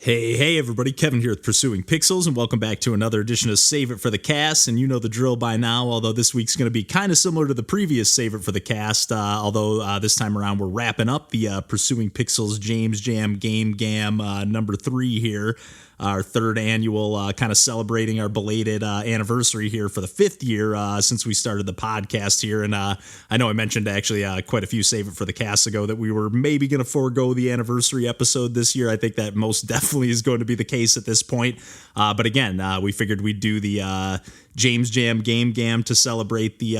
Hey everybody, Kevin here with Pursuing Pixels, and welcome back to another edition of Save It for the Cast. And you know the drill by now, although this week's going to be kind of similar to the previous Save It for the Cast, although this time around we're wrapping up the Pursuing Pixels Game Jam Game Jam number 3 here. Our third annual, kind of celebrating our belated anniversary here for the 5th year since we started the podcast here. And I know I mentioned actually quite a few Save It for the Cast ago that we were maybe going to forego the anniversary episode this year. I think that most definitely is going to be the case at this point. But again, we figured we'd do the James Jam Game Jam to celebrate the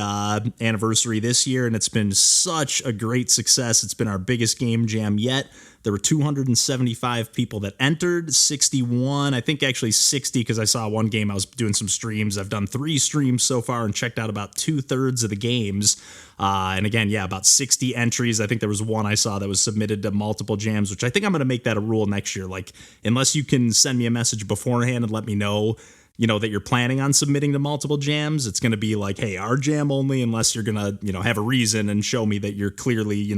anniversary this year. And it's been such a great success. It's been our biggest Game Jam yet. There were 275 people that entered, 61, I think actually 60, because I saw one game I was doing some streams. I've done 3 streams so far and checked out about 2/3 of the games. And again, yeah, about 60 entries. I think there was one I saw that was submitted to multiple jams, which I think I'm going to make that a rule next year. Like, unless you can send me a message beforehand and let me know, that you're planning on submitting to multiple jams, it's going to be like, hey, our jam only, unless you're going to, have a reason and show me that you're clearly,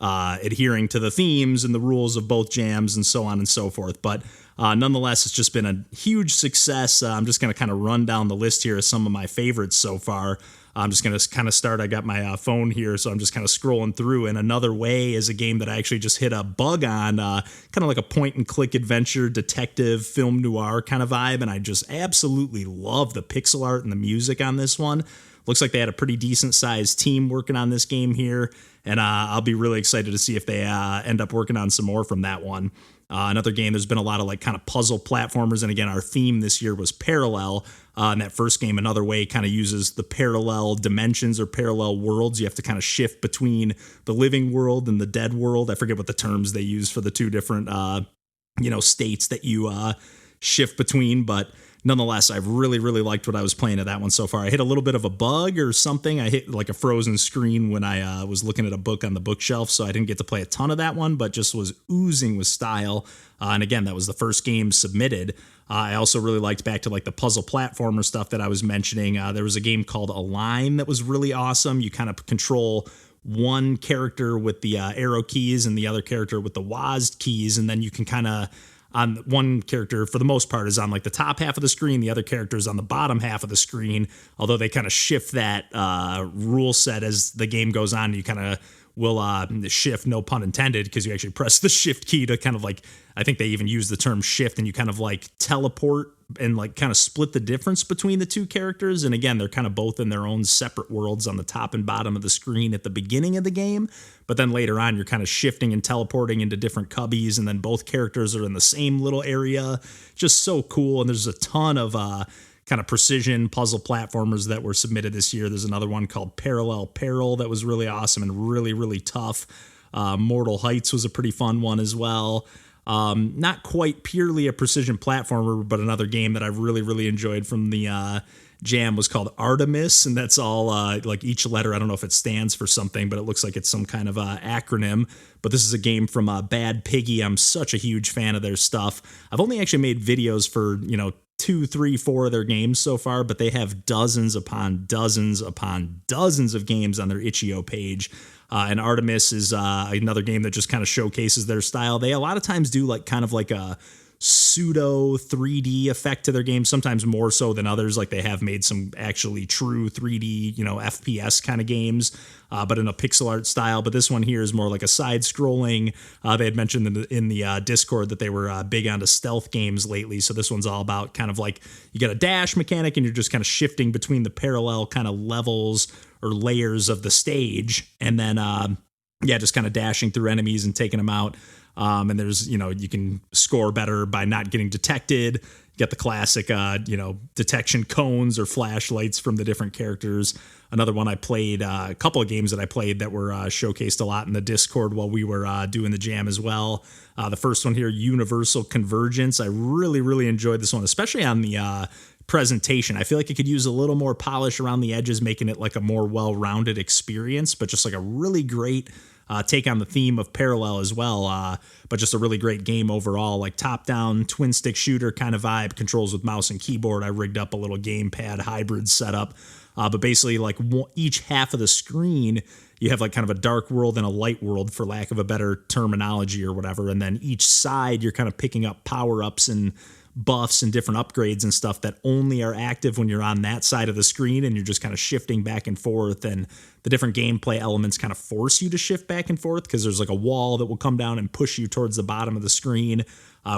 adhering to the themes and the rules of both jams and so on and so forth. But nonetheless, it's just been a huge success. I'm just going to kind of run down the list here of some of my favorites so far. I'm just going to kind of start. I got my phone here, so I'm just kind of scrolling through. And Another Way is a game that I actually just hit a bug on, kind of like a point-and-click adventure, detective, film noir kind of vibe. And I just absolutely love the pixel art and the music on this one. Looks like they had a pretty decent-sized team working on this game here. And I'll be really excited to see if they end up working on some more from that one. Another game, there's been a lot of like kind of puzzle platformers. And again, our theme this year was parallel. And that first game, Another Way, kind of uses the parallel dimensions or parallel worlds. You have to kind of shift between the living world and the dead world. I forget what the terms they use for the two different, states that you shift between. But nonetheless, I've really, really liked what I was playing at that one so far. I hit a little bit of a bug or something. I hit like a frozen screen when I was looking at a book on the bookshelf, so I didn't get to play a ton of that one, but just was oozing with style. And again, that was the first game submitted. I also really liked, back to like the puzzle platformer stuff that I was mentioning. There was a game called ININ that was really awesome. You kind of control one character with the arrow keys and the other character with the WASD keys, and then you can kind of, on one character, for the most part, is on like the top half of the screen. The other character is on the bottom half of the screen, although they kind of shift that rule set as the game goes on. You kind of will shift, no pun intended, because you actually press the shift key to kind of like, I think they even use the term shift, and you kind of like teleport and like kind of split the difference between the two characters. And again, they're kind of both in their own separate worlds on the top and bottom of the screen at the beginning of the game. But then later on, you're kind of shifting and teleporting into different cubbies, and then both characters are in the same little area. Just so cool. And there's a ton of kind of precision puzzle platformers that were submitted this year. There's another one called Parallel Peril that was really awesome and really, really tough. Mortal Heights was a pretty fun one as well. Not quite purely a precision platformer, but another game that I've really, really enjoyed from the jam was called Artemis, and that's all like each letter, I don't know if it stands for something, but it looks like it's some kind of acronym. But this is a game from Bad Piggy. I'm such a huge fan of their stuff. I've only actually made videos for 2, 3, 4 of their games so far, but they have dozens upon dozens upon dozens of games on their itch.io page. And Artemis is another game that just kind of showcases their style. They a lot of times do like kind of like a pseudo 3D effect to their games, sometimes more so than others. Like they have made some actually true 3D, FPS kind of games, but in a pixel art style. But this one here is more like a side scrolling. They had mentioned in the Discord that they were big onto stealth games lately. So this one's all about kind of like you get a dash mechanic and you're just kind of shifting between the parallel kind of levels or layers of the stage. And then, just kind of dashing through enemies and taking them out. And there's, you can score better by not getting detected. Get the classic, detection cones or flashlights from the different characters. Another one I played, a couple of games that I played that were showcased a lot in the Discord while we were doing the jam as well. The first one here, Universal Convergence. I really, really enjoyed this one, especially on the presentation. I feel like it could use a little more polish around the edges, making it like a more well-rounded experience, but just like a really great take on the theme of parallel as well, but just a really great game overall, like top-down twin stick shooter kind of vibe, controls with mouse and keyboard. I rigged up a little gamepad hybrid setup. But basically, like each half of the screen, you have like kind of a dark world and a light world, for lack of a better terminology or whatever. And then each side, you're kind of picking up power-ups and buffs and different upgrades and stuff that only are active when you're on that side of the screen, and you're just kind of shifting back and forth. And the different gameplay elements kind of force you to shift back and forth, because there's like a wall that will come down and push you towards the bottom of the screen,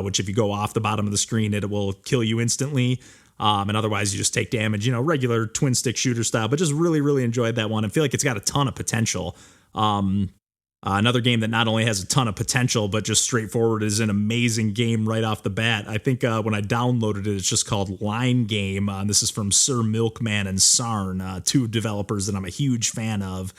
which if you go off the bottom of the screen, it will kill you instantly. And otherwise you just take damage, regular twin stick shooter style, but just really, really enjoyed that one. I feel like it's got a ton of potential. Another game that not only has a ton of potential, but just straightforward is an amazing game right off the bat. I think when I downloaded it, it's just called Line Game. This is from Sir Milkman and Sarn, two developers that I'm a huge fan of.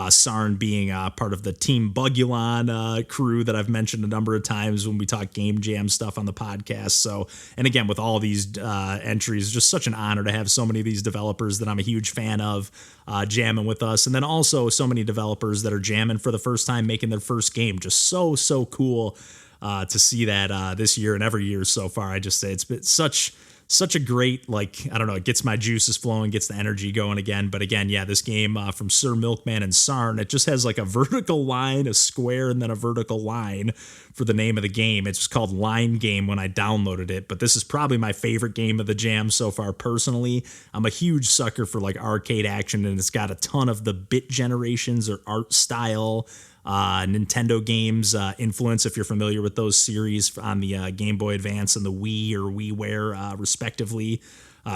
Sarn being part of the Team Bugulon crew that I've mentioned a number of times when we talk Game Jam stuff on the podcast. So, and again, with all these entries, just such an honor to have so many of these developers that I'm a huge fan of jamming with us. And then also so many developers that are jamming for the first time, making their first game. Just so cool to see that this year and every year so far. I just say it's been such a great, like, I don't know, it gets my juices flowing, gets the energy going again. But again, yeah, this game from Sir Milkman and Sarn, it just has like a vertical line, a square, and then a vertical line for the name of the game. It's just called Line Game when I downloaded it. But this is probably my favorite game of the jam so far personally. I'm a huge sucker for like arcade action, and it's got a ton of the bit generations or art style Nintendo games influence, if you're familiar with those series on the Game Boy Advance and the Wii or WiiWare respectively,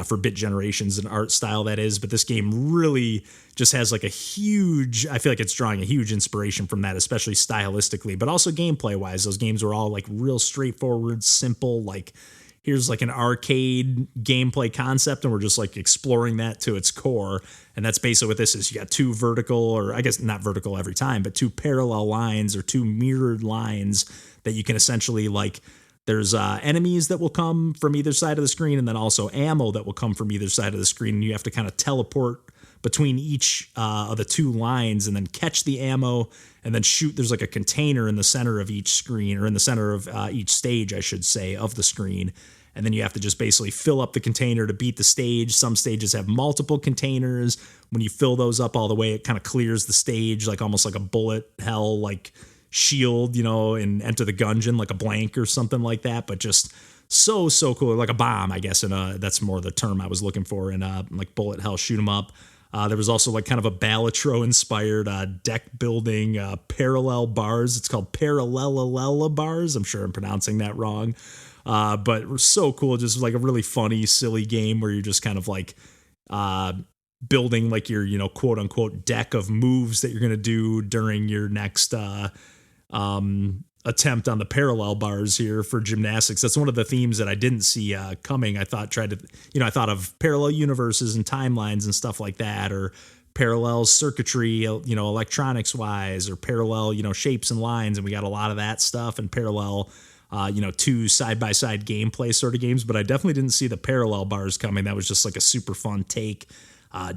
for bit generations and art style, that is. But this game really just has like I feel like it's drawing a huge inspiration from that, especially stylistically, but also gameplay wise. Those games were all like real straightforward, simple, like here's like an arcade gameplay concept, and we're just like exploring that to its core. And that's basically what this is. You got two vertical, or I guess not vertical every time, but two parallel lines or two mirrored lines that you can essentially like, there's enemies that will come from either side of the screen, and then also ammo that will come from either side of the screen. And you have to kind of teleport between each of the two lines and then catch the ammo and then shoot. There's like a container in the center of each screen, or in the center of each stage, I should say, of the screen. And then you have to just basically fill up the container to beat the stage. Some stages have multiple containers. When you fill those up all the way, it kind of clears the stage, like almost like a bullet hell, like shield, in Enter the Gungeon, like a blank or something like that. But just so cool, like a bomb, I guess. And that's more the term I was looking for in like bullet hell shoot 'em up. There was also like kind of a Balatro inspired deck building parallel bars. It's called Parallel bars. I'm sure I'm pronouncing that wrong. But it was so cool. Just like a really funny, silly game where you're just kind of like building like your, quote unquote deck of moves that you're going to do during your next attempt on the parallel bars here for gymnastics. That's one of the themes that I didn't see coming. I thought I thought of parallel universes and timelines and stuff like that, or parallel circuitry, electronics wise, or parallel, shapes and lines. And we got a lot of that stuff, and parallel, two side-by-side gameplay sort of games, but I definitely didn't see the parallel bars coming. That was just like a super fun take.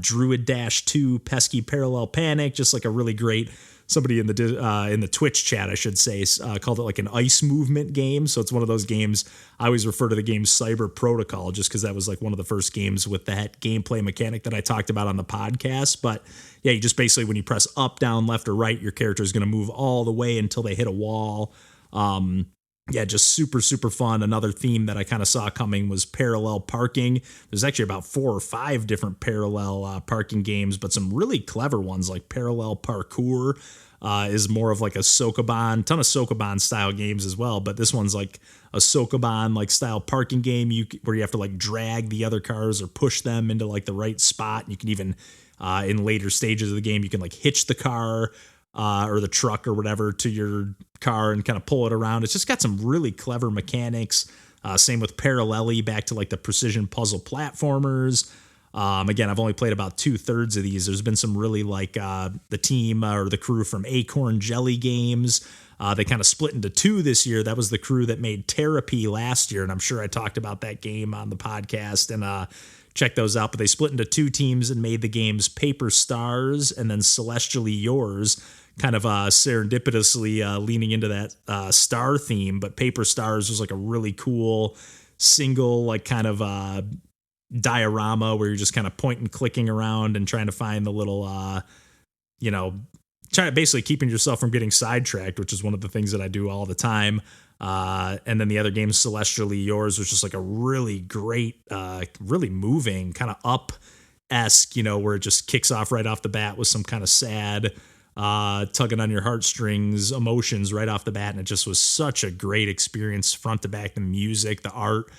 Druid Dash 2, Pesky Parallel Panic, just like a really great, somebody in the Twitch chat, I should say, called it like an ice movement game. So it's one of those games, I always refer to the game Cyber Protocol, just because that was like one of the first games with that gameplay mechanic that I talked about on the podcast. But yeah, you just basically, when you press up, down, left, or right, your character is going to move all the way until they hit a wall. Yeah, just super fun. Another theme that I kind of saw coming was parallel parking. There's actually about 4 or 5 different parallel parking games, but some really clever ones like Parallel Parkour is more of like a Sokoban, ton of Sokoban style games as well. But this one's like a Sokoban like style parking game where you have to like drag the other cars or push them into like the right spot. And you can even in later stages of the game, you can like hitch the car or the truck or whatever to your car and kind of pull it around. It's just got some really clever mechanics. Same with Parallelly, back to like the precision puzzle platformers. Again, I've only played about 2/3 of these. There's been some really like the team or the crew from Acorn Jelly Games. They kind of split into 2 this year. That was the crew that made Therapy last year, and I'm sure I talked about that game on the podcast, and check those out. But they split into 2 teams and made the games Paper Stars and then Celestially Yours, kind of serendipitously leaning into that star theme. But Paper Stars was like a really cool single, like kind of diorama where you're just kind of point and clicking around and trying to find the little, basically keeping yourself from getting sidetracked, which is one of the things that I do all the time. And then the other game, Celestially Yours, was just like a really great, really moving kind of up-esque, where it just kicks off right off the bat with some kind of sad, tugging on your heartstrings emotions right off the bat. And it just was such a great experience front to back, the music, the art,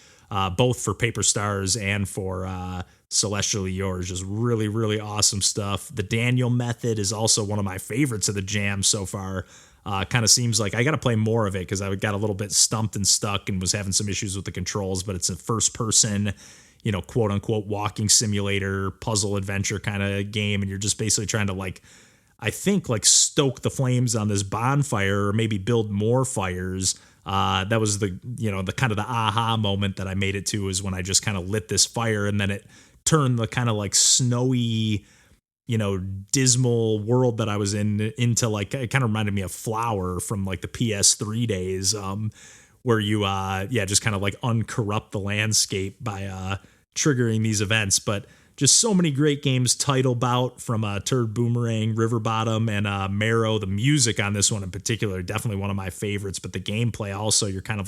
both for Paper Stars and for Celestially Yours. Just really, really awesome stuff. The Daniel method is also one of my favorites of the jam so far. Kind of seems like I got to play more of it because I got a little bit stumped and stuck and was having some issues with the controls, but it's a first person, quote unquote walking simulator, puzzle adventure kind of game. And you're just basically trying to I think stoke the flames on this bonfire or maybe build more fires. That was the kind of the aha moment that I made it to, is when I just kind of lit this fire and then it turned the kind of snowy, dismal world that I was into it kind of reminded me of Flower from the PS3 days, where you, just kind of uncorrupt the landscape by triggering these events. But just so many great games. Title Bout from Turd Boomerang, River Bottom, and Marrow. The music on this one in particular, definitely one of my favorites, but the gameplay also, you're kind of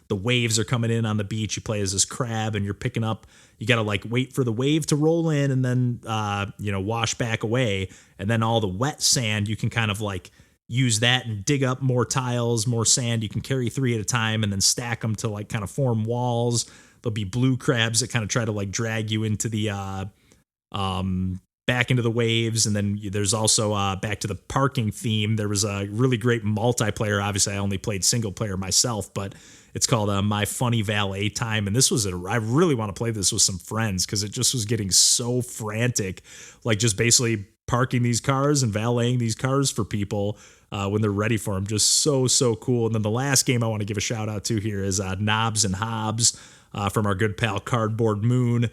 the waves are coming in on the beach. You play as this crab and you're picking up, you got to wait for the wave to roll in and then, wash back away. And then all the wet sand, you can kind of use that and dig up more tiles, more sand. You can carry 3 at a time and then stack them to kind of form walls. There'll be blue crabs that kind of try to drag you into the back into the waves. And then there's also back to the parking theme. There was a really great multiplayer. Obviously, I only played single player myself, but it's called My Funny Valet Time. And this was I really want to play this with some friends because it just was getting so frantic, just basically parking these cars and valeting these cars for people when they're ready for them. Just so cool. And then the last game I want to give a shout out to here is Knobs and Hobbs. From our good pal Cardboard Moon,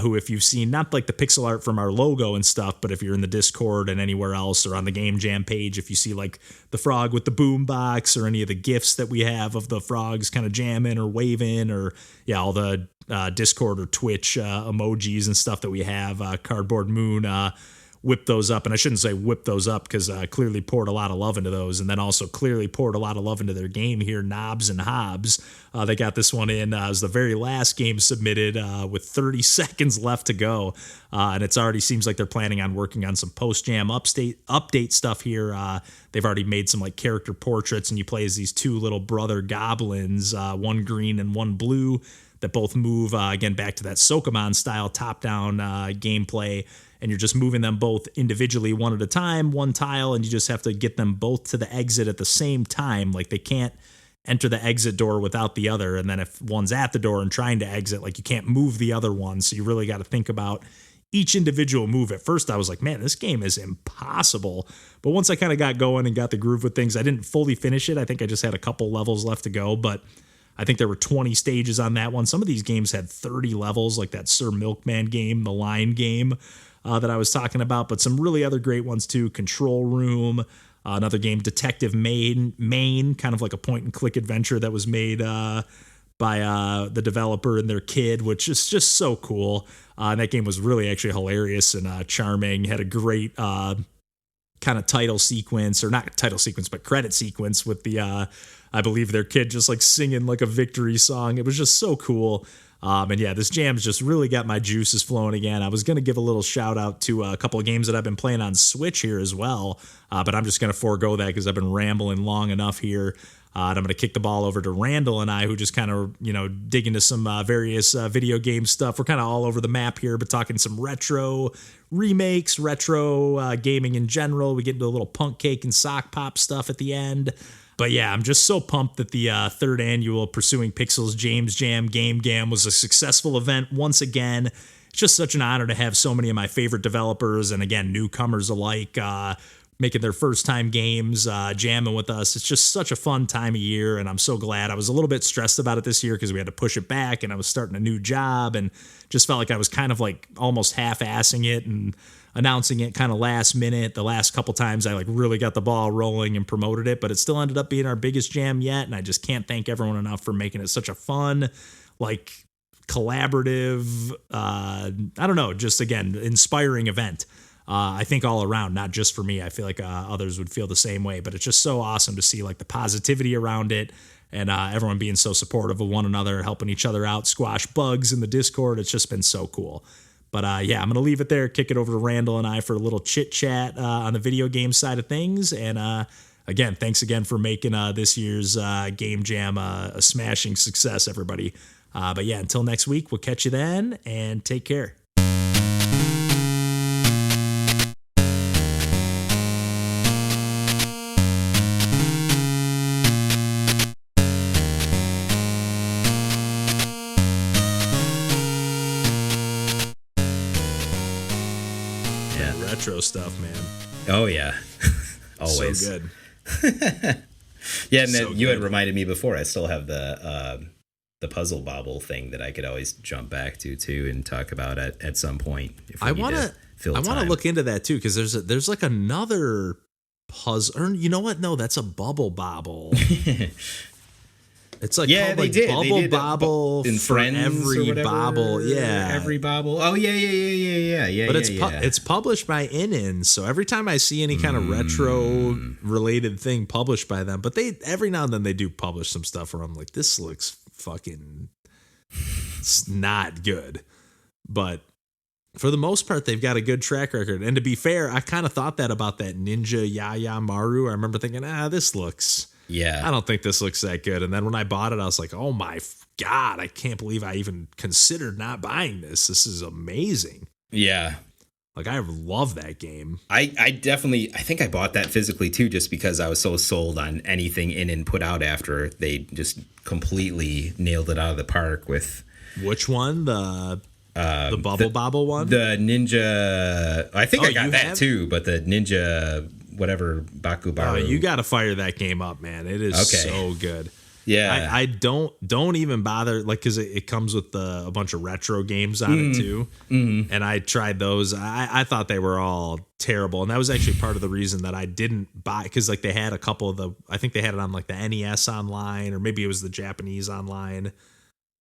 who, if you've seen not the pixel art from our logo and stuff, but if you're in the Discord and anywhere else or on the Game Jam page, if you see the frog with the boom box or any of the GIFs that we have of the frogs kind of jamming or waving, or all the Discord or Twitch emojis and stuff that we have, Cardboard Moon whip those up. And I shouldn't say whip those up because clearly poured a lot of love into those, and then also clearly poured a lot of love into their game here, Knobs and Hobbs. They got this one in as the very last game submitted with 30 seconds left to go, and it's already seems like they're planning on working on some post-jam update stuff here. They've already made some character portraits, and you play as these 2 little brother goblins, one green and one blue, that both move, again, back to that Sokemon style top-down gameplay. And you're just moving them both individually, one at a time, one tile, and you just have to get them both to the exit at the same time. They can't enter the exit door without the other. And then if one's at the door and trying to exit, you can't move the other one. So you really got to think about each individual move. At first I was like, man, this game is impossible. But once I kind of got going and got the groove with things, I didn't fully finish it. I think I just had a couple levels left to go, but I think there were 20 stages on that one. Some of these games had 30 levels, like that Sir Milkman game, the line game, that I was talking about, but some really other great ones too. Control Room, another game, Detective Maine, kind of like a point and click adventure that was made by the developer and their kid, which is just so cool. And that game was really actually hilarious and charming. Had a great kind of title sequence, or not title sequence, but credit sequence with the, I believe their kid just singing a victory song. It was just so cool. And yeah, this jam's just really got my juices flowing again. I was going to give a little shout out to a couple of games that I've been playing on Switch here as well, but I'm just going to forego that because I've been rambling long enough here. And I'm going to kick the ball over to Randall and I, who just kind of, dig into some various video game stuff. We're kind of all over the map here, but talking some retro remakes, retro gaming in general. We get into a little PUNKCAKE and Sokpop stuff at the end. But yeah, I'm just so pumped that the 3rd annual Pursuing Pixels James Jam Game Jam was a successful event once again. It's just such an honor to have so many of my favorite developers and, again, newcomers alike making their first time games, jamming with us. It's just such a fun time of year, and I'm so glad. I was a little bit stressed about it this year because we had to push it back, and I was starting a new job and just felt like I was kind of almost half-assing it and announcing it kind of last minute. The last couple times I really got the ball rolling and promoted it, but it still ended up being our biggest jam yet. And I just can't thank everyone enough for making it such a fun, collaborative, I don't know, just again, inspiring event. I think all around, not just for me. I feel like others would feel the same way, but it's just so awesome to see like the positivity around it and everyone being so supportive of one another, helping each other out, squash bugs in the Discord. It's just been so cool. But yeah, I'm going to leave it there, kick it over to Randall and I for a little chit chat on the video game side of things. And again, thanks again for making this year's Game Jam a smashing success, everybody. But yeah, until next week, we'll catch you then and take care. Retro stuff, man. Oh yeah. Always so good. Yeah, and so you had reminded me before, I still have the puzzle bobble thing that I could always jump back to too and talk about at some point if we need to fill time. I want to look into that too, because there's like another puzzle, or you know what, no, that's a bubble bobble. It's like called like Bubble Bobble in for Friends every bobble. Yeah. Every bobble. Oh, yeah. But it's published by ININ, so every time I see any kind of retro related thing published by them, but they every now and then they do publish some stuff where I'm like, this looks fucking, it's not good. But for the most part, they've got a good track record. And to be fair, I kind of thought that about that Ninja Yaya Maru. I remember thinking, this looks... Yeah. I don't think this looks that good. And then when I bought it, I was like, oh my God, I can't believe I even considered not buying this. This is amazing. Yeah. Like, I love that game. I think I bought that physically too, just because I was so sold on anything ININ put out after they just completely nailed it out of the park with. Which one? The Bubble Bobble one? The Ninja. I think I got that too, but the Ninja whatever Bakubaru. Oh, you got to fire that game up, man. It is so good. Yeah. I don't even bother, like, because it comes with a bunch of retro games on it too. Mm-hmm. And I tried those. I thought they were all terrible. And that was actually part of the reason that I didn't buy, because like they had a couple of I think they had it on like the NES online, or maybe it was the Japanese online,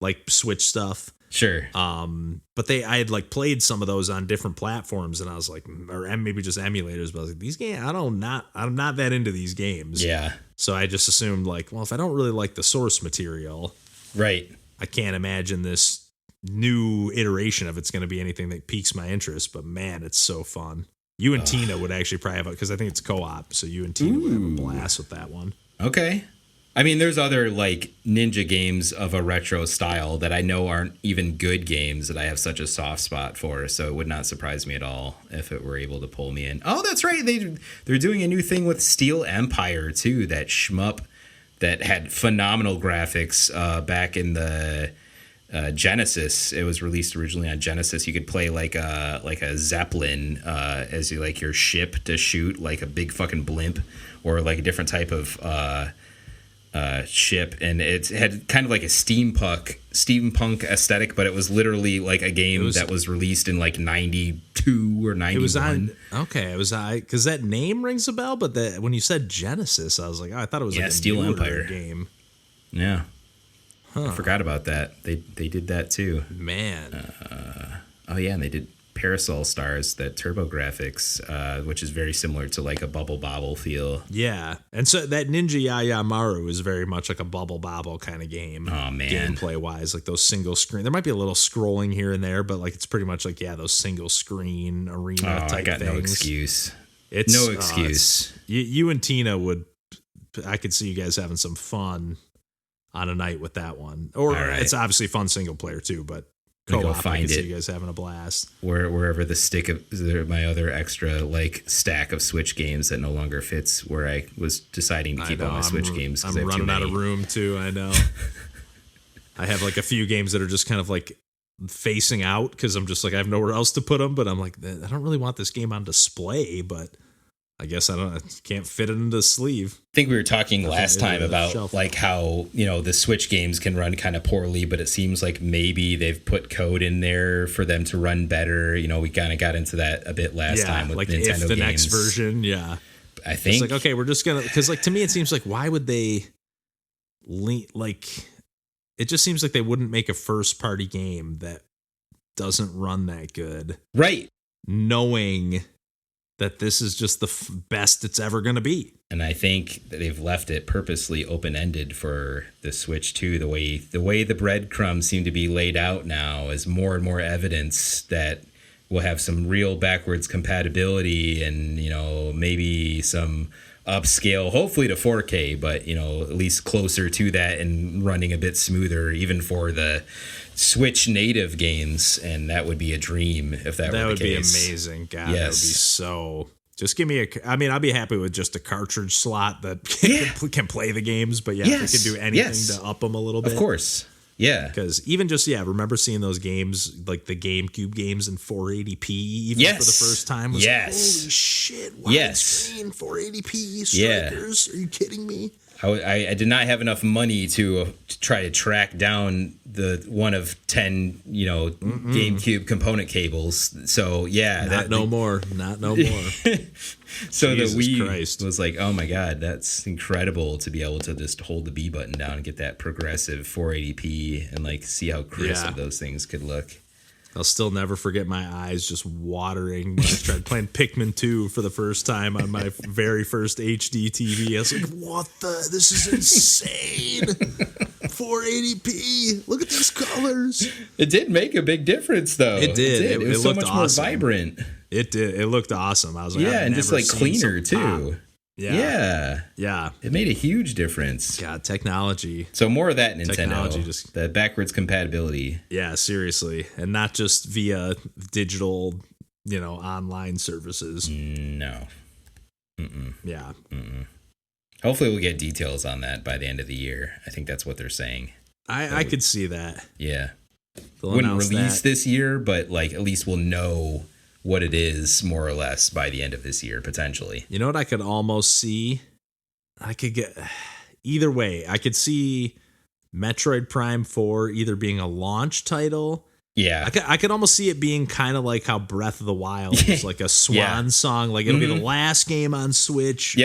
like Switch stuff. Sure. But I had like played some of those on different platforms, and I was like, or maybe just emulators, but I was like, these games, I'm not that into these games. Yeah. So I just assumed like, well, if I don't really like the source material, right, I can't imagine this new iteration of it's going to be anything that piques my interest. But man, it's so fun. You and Tina would actually probably have it, because I think it's co-op, so you and Tina would have a blast with that one. Okay. I mean, there's other like ninja games of a retro style that I know aren't even good games that I have such a soft spot for. So it would not surprise me at all if it were able to pull me in. Oh, that's right. They're doing a new thing with Steel Empire too. That shmup that had phenomenal graphics back in the Genesis. It was released originally on Genesis. You could play like a Zeppelin as you like your ship to shoot, like a big fucking blimp, or like a different type of ship, and it had kind of like a steampunk aesthetic, but it was literally like a game that was released in like 92 or 91. It was because that name rings a bell, but when you said Genesis, I was like, I thought it was like a Steel Empire game. Yeah. I forgot about that. They did that too. Man. Oh yeah, and they did Parasol Stars, that Turbo Graphics, which is very similar to like a Bubble Bobble feel. Yeah, and so that Ninja Yaya Maru is very much like a Bubble Bobble kind of game. Oh man, gameplay wise, like those single screen. There might be a little scrolling here and there, but like it's pretty much like those single screen arena type I got things. No excuse. It's no excuse. You and Tina would. I could see you guys having some fun on a night with that one, or it's obviously fun single player too, but. Co-op, I can see you guys having a blast. Wherever the stick of my other extra like stack of Switch games that no longer fits where I was deciding to keep all my Switch games. I'm running out of room too. I know. I have like a few games that are just kind of like facing out because I'm just like I have nowhere else to put them. But I'm like I don't really want this game on display, but. I guess I can't fit it into the sleeve. I think we were talking last time about like how, the Switch games can run kind of poorly, but it seems like maybe they've put code in there for them to run better. We kind of got into that a bit last time with like Nintendo games. If the next version, I think. It's like, okay, we're just going to, because like to me, it seems like why would they like it just seems like they wouldn't make a first party game that doesn't run that good. Right. Knowing that this is just the best it's ever going to be. And I think that they've left it purposely open-ended for the Switch 2. The way the breadcrumbs seem to be laid out now is more and more evidence that we'll have some real backwards compatibility and, you know, maybe some upscale, hopefully to 4K, but, you know, at least closer to that and running a bit smoother even for the Switch native games. And that would be a dream if that were the case. That would be amazing. God, yes. That would be so... Just give me I'd be happy with just a cartridge slot that can play the games, but yes. If we can do anything to up them a little bit. Of course. Yeah. Because even just, remember seeing those games, like the GameCube games in 480p even for the first time? Was like, holy shit, widescreen 480p strikers? Are you kidding me? I did not have enough money to try to track down the one of 10, GameCube component cables. So not no more. So Jesus the Wii Christ. was like, oh my God, that's incredible to be able to just hold the B button down and get that progressive 480p and like see how crisp those things could look. I'll still never forget my eyes just watering when I tried playing Pikmin 2 for the first time on my very first HD TV. I was like, this is insane. 480p. Look at these colors. It did make a big difference, though. It did. It was so much awesome. More vibrant. It did. It looked awesome. I was like, and just like cleaner, too. Yeah. It made a huge difference. God, technology. So more of that, Nintendo. The backwards compatibility. Yeah, seriously. And not just via digital, online services. No. Mm-mm. Yeah. Mm-mm. Hopefully we'll get details on that by the end of the year. I think that's what they're saying. I could see that. Yeah. Wouldn't release this year, but like at least we'll know what it is more or less by the end of this year, potentially. You know what I could almost see? I could get either way. I could see Metroid Prime 4 either being a launch title. Yeah. I could almost see it being kind of like how Breath of the Wild was like a swan song. Like it'll be the last game on Switch,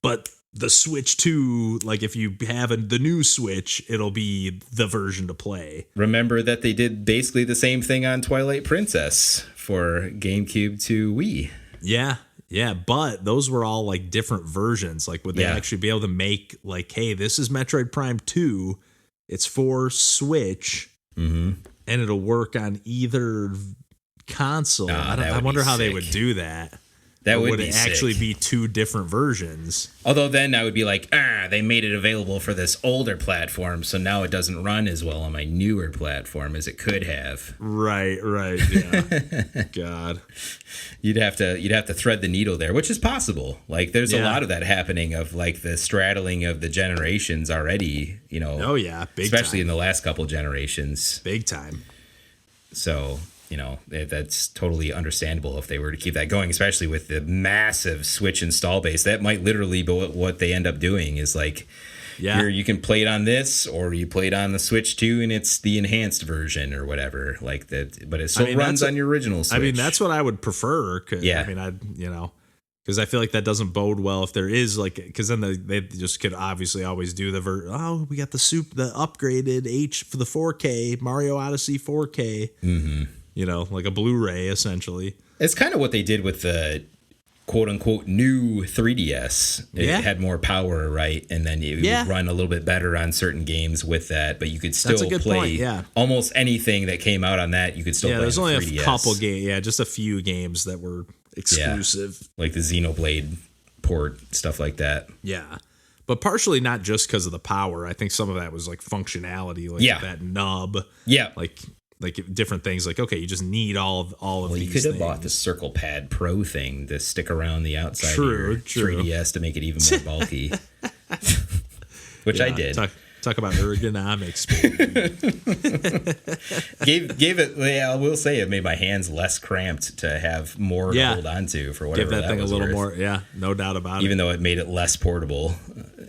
but the Switch 2, like if you have the new Switch, it'll be the version to play. Remember that they did basically the same thing on Twilight Princess for GameCube to Wii. Yeah, but those were all like different versions. Like would they actually be able to make like, hey, this is Metroid Prime 2, it's for Switch, and it'll work on either console. I wonder how they would do that. That would it actually be two different versions? Although then I would be like, they made it available for this older platform, so now it doesn't run as well on my newer platform as it could have. Right, yeah. God. You'd have to thread the needle there, which is possible. Like there's a lot of that happening of like the straddling of the generations already, Oh yeah, especially in the last couple generations. Big time. So that's totally understandable if they were to keep that going, especially with the massive Switch install base. That might literally be what they end up doing is like, here you can play it on this, or you play it on the Switch 2 and it's the enhanced version or whatever like that. But it still runs on your original Switch. I mean, that's what I would prefer. Because I feel like that doesn't bode well if there is like, because then they just could obviously always do we got the upgraded for the 4K Mario Odyssey 4K. Mm-hmm. Like a Blu-ray, essentially. It's kind of what they did with the quote-unquote new 3DS. It had more power, right? And then it would run a little bit better on certain games with that, but you could still play almost anything that came out on that. You could still play there's on only 3DS. A couple games. Just a few games that were exclusive. Like the Xenoblade port, stuff like that. Yeah. But partially not just because of the power. I think some of that was like functionality, like that nub. Yeah. Like different things, like okay, you just need all of these. You could have bought the Circle Pad Pro thing to stick around the outside of your 3DS to make it even more bulky, which I did. Talk about ergonomics. gave it. I will say it made my hands less cramped to have more to hold on to for whatever Give that thing was a little worth. More. Yeah, no doubt about it. Even though it made it less portable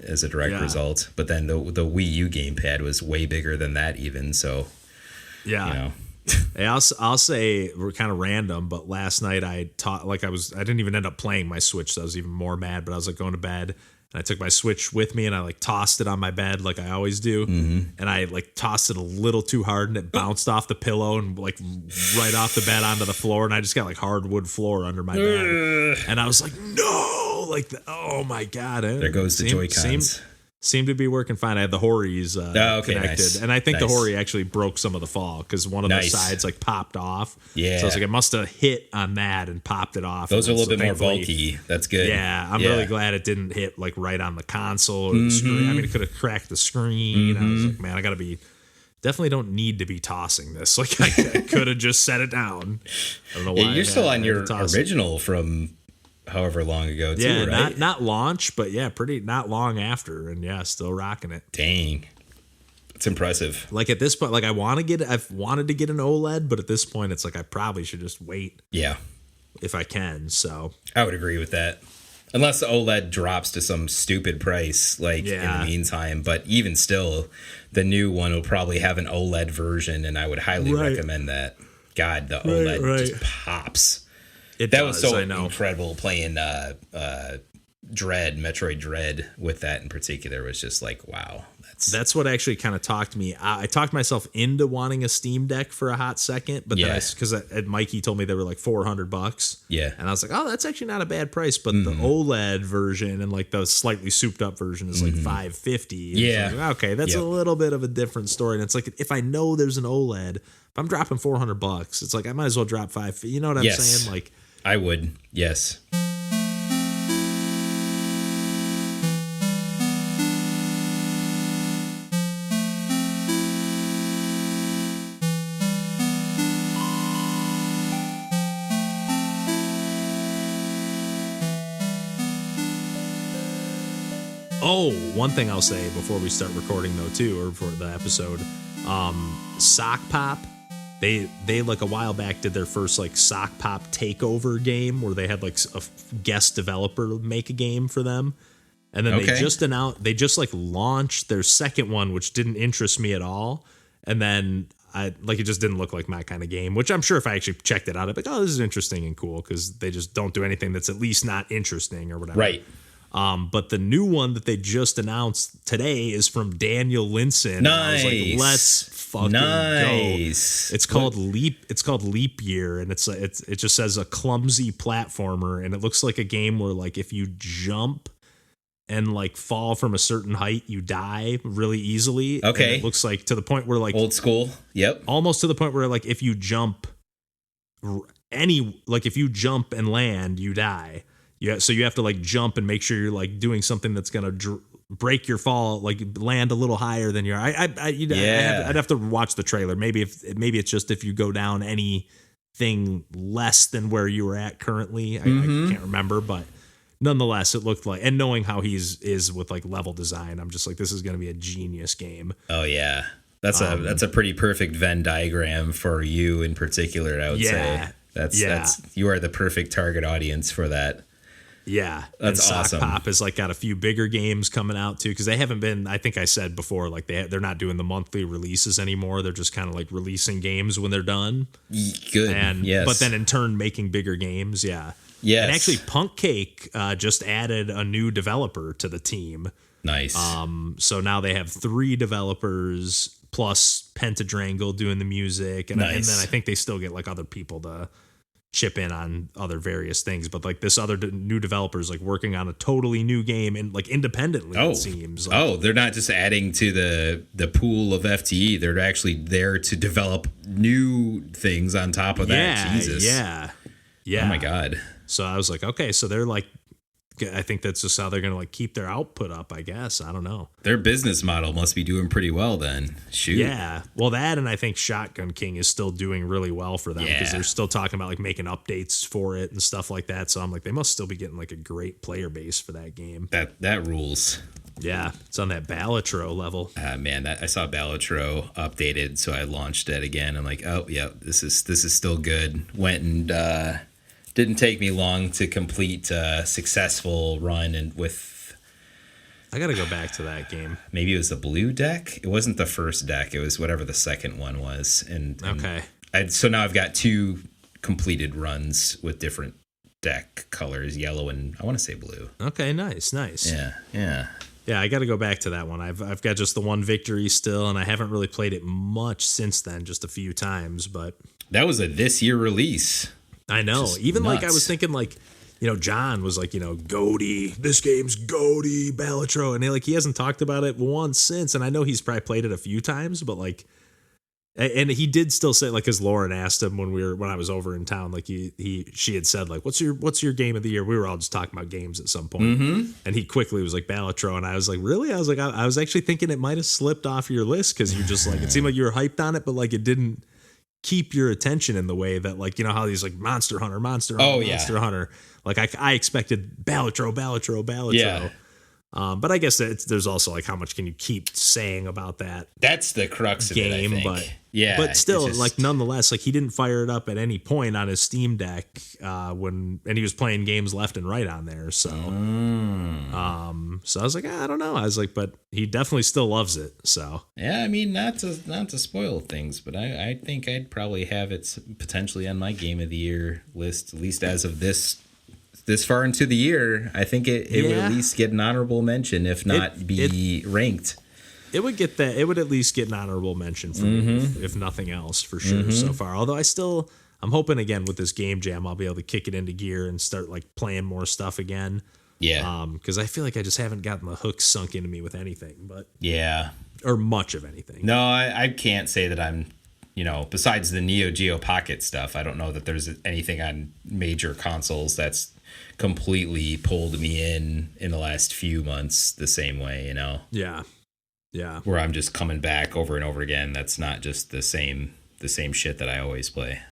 as a direct result, but then the Wii U gamepad was way bigger than that even. So. Yeah. Hey, I'll say we're kind of random, but last night I didn't even end up playing my Switch, so I was even more mad, but I was like going to bed And I took my Switch with me and I like tossed it on my bed like I always do. And I like tossed it a little too hard and it bounced off the pillow and like right off the bed onto the floor. And I just got like hardwood floor under my bed. And I was like, no, like, oh my God. There goes the Joy-Cons. Seemed to be working fine. I had the Hories connected. Nice. And I think the Hori actually broke some of the fall because one of the sides like popped off. Yeah. So I was like, it must have hit on that and popped it off. Those are a little bit more bulky. That's good. Yeah. I'm really glad it didn't hit like right on the console or the screen. I mean, it could have cracked the screen. I was like, man, I got to be... Definitely don't need to be tossing this. Like I could have just set it down. I don't know why. You're still on your original from... however long ago too, right? not launch, but pretty not long after, and still rocking it. Dang, it's impressive. Like at this point, like I've wanted to get an OLED, but at this point it's like I probably should just wait. Yeah, if I can. So I would agree with that, unless the OLED drops to some stupid price, like in the meantime. But even still, the new one will probably have an OLED version, and I would highly recommend that. God, the OLED just pops. Was so incredible playing Metroid Dread with that in particular. Was just like, wow. That's what actually kind of talked me. I talked myself into wanting a Steam Deck for a hot second, but then because Mikey told me they were like $400. Yeah, and I was like, oh, that's actually not a bad price. But the OLED version and like the slightly souped up version is like $550. Yeah, like, okay, that's a little bit of a different story. And it's like if I know there's an OLED, if I'm dropping $400, it's like I might as well drop $550. You know what I'm saying? Like. I would, yes. Oh, one thing I'll say before we start recording though too, or for the episode, Sokpop. They like a while back did their first like Sokpop takeover game where they had like a guest developer make a game for them, and then they just like launched their second one, which didn't interest me at all, and then it just didn't look like my kind of game. Which I'm sure if I actually checked it out, I'd be like, oh, this is interesting and cool because they just don't do anything that's at least not interesting or whatever. Right. But the new one that they just announced today is from Daniel Linson. Nice. I was like, let's fucking go. It's called Leap. It's called Leap Year, and it just says a clumsy platformer, and it looks like a game where like if you jump and like fall from a certain height, you die really easily. Okay. And it looks like to the point where like old school. Yep. Almost to the point where like if you jump if you jump and land, you die. Yeah, so you have to like jump and make sure you're like doing something that's gonna break your fall, like land a little higher than I'd have to watch the trailer. Maybe it's just if you go down anything less than where you were at currently. I can't remember, but nonetheless, it looked like. And knowing how is with like level design, I'm just like, this is gonna be a genius game. Oh yeah, that's a pretty perfect Venn diagram for you in particular. I would say that's you are the perfect target audience for that. Yeah, that's awesome. Sokpop has like got a few bigger games coming out too because they haven't been. I think I said before, like they're not doing the monthly releases anymore. They're just kind of like releasing games when they're done. Good, but then in turn making bigger games. Yeah, and actually, PUNKCAKE just added a new developer to the team. Nice. So now they have 3 developers plus Pentadrangle doing the music, and then I think they still get like other people to chip in on other various things, but like this other new developers like working on a totally new game and like independently. It seems like. They're not just adding to the pool of FTE, they're actually there to develop new things on top of that. Jesus, yeah oh my God. So I was like, okay, so they're like, I think that's just how they're gonna like keep their output up, I guess. I don't know. Their business model must be doing pretty well then. Shoot. Yeah. Well, that, and I think Shotgun King is still doing really well for them because they're still talking about like making updates for it and stuff like that. So I'm like, they must still be getting like a great player base for that game. That rules. Yeah, it's on that Balatro level. Man, I saw Balatro updated, so I launched it again. I'm like, oh yeah, this is still good. Went and didn't take me long to complete a successful run and with. I got to go back to that game. Maybe it was the blue deck. It wasn't the first deck. It was whatever the second one was. And okay. So now I've got 2 completed runs with different deck colors, yellow and I want to say blue. Okay, nice. Yeah. Yeah, I got to go back to that one. I've got just the one victory still, and I haven't really played it much since then, just a few times. But that was a this year release. I know. Just even nuts. like I was thinking like, John was like, Goaty, this game's Goaty, Balatro, and he hasn't talked about it once since. And I know he's probably played it a few times, but like, and he did still say, like, because Lauren asked him when I was over in town, like she had said, like, what's your game of the year? We were all just talking about games at some point, and he quickly was like Balatro, and I was like, really? I was like, I was actually thinking it might have slipped off your list because you just like it seemed like you were hyped on it, but like it didn't keep your attention in the way that, like, how these like Monster Hunter, Monster Hunter. Like I expected Balatro. Yeah. But I guess there's also like how much can you keep saying about that? That's the crux of it, I think. But still, like nonetheless, like he didn't fire it up at any point on his Steam Deck and he was playing games left and right on there. So, so I was like, I don't know. I was like, but he definitely still loves it. So yeah, I mean, not to spoil things, but I think I'd probably have it potentially on my game of the year list, at least as of this far into the year. I think it would at least get an honorable mention, if not be ranked. It would get that. It would at least get an honorable mention for me, if nothing else, for sure so far. Although I'm hoping again with this game jam, I'll be able to kick it into gear and start like playing more stuff again. Yeah. Because I feel like I just haven't gotten the hook sunk into me with anything, but yeah, or much of anything. No, I can't say that I'm. Besides the Neo Geo Pocket stuff, I don't know that there's anything on major consoles that's completely pulled me in the last few months the same way, Yeah. Where I'm just coming back over and over again. That's not just the same shit that I always play.